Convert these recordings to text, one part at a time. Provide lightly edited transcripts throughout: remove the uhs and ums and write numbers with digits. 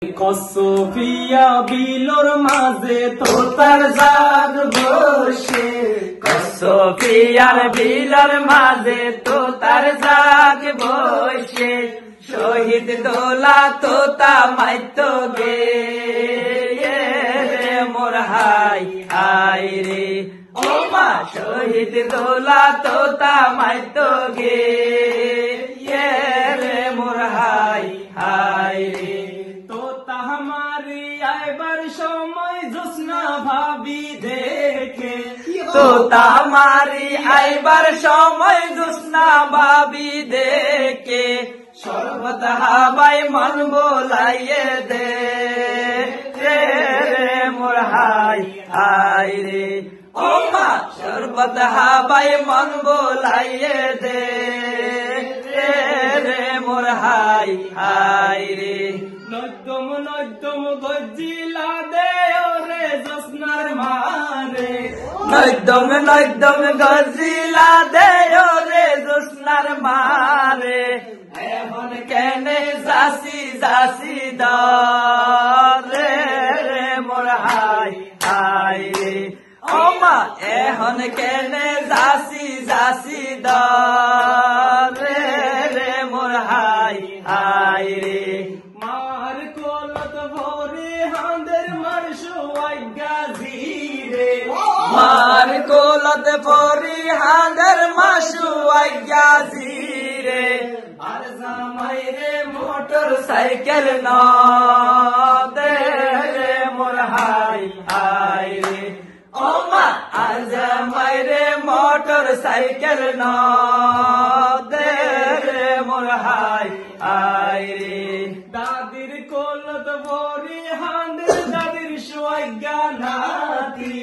কসফিয়া বিলর মাঝে তোতার জাগ বসে, কসফিয়ার বিলর মাঝে তোতার জাগ বসে, শহীদ দোলা তোতা মাইতো গে রে মোর হাই হাই রে। ও মা শহীদ দোলা তোতা মাইতো গে রে মোর হাই হাই রে। তোতা আমারি আইবার সময় জোসনা ভাবি দেখে, তোতা আমারি আইবার সময় জোসনা ভাবি দেখে, সর্বত হাবাই মন বোলাইয়ে দে রে মোর হাই হাই রে। ও মা সর্বত হাবাই মন বোলাইয়ে দে রে মোর হাই হাই রে। নদ্যম নদ্যম গজিলা দে ওরে জোসনার মারে, নদ্যম নদ্যম গজিলা দে ওরে জোসনার মারে, এখন কেনে যাসি যাসি দরে রে মোর হাই হাই রে। ও মা এখন কেনে যাসি যাসি দরে রে মোর হাই হাই রে। মার কোলত ভরে হাঁদের মারশো আজ্ঞাজি রে, মার কোলত পরি হাঁদের মাসু আজ্ঞাজি রে। আর জামাই রে মোটর সাইকেল ন দে রে মোর হাই হাই রে। ও মা আজ মাইরে মোটর সাইকেল ন দে রে মোর হাই হাই রে। দাদির কোলত ভরে হাঁদের দাদির সোয়াজ্ঞা নাতি,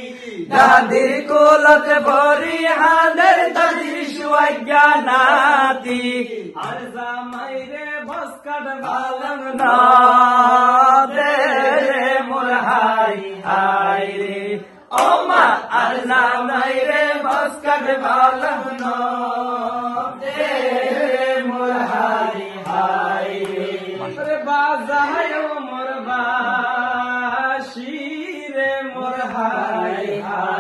দাদির কোলত ভরি হাঁদের দাদির সুয়াজ্ঞা নাতি, আর জামাই রে বসকাট বালং না দে রে মোর হাই হাই রে। ও মা আর নাই রে বসকাট বালং না দে রে মোর হাই হাই রে। রে বাজায় মোর বাসি রে মোর হাই হাই।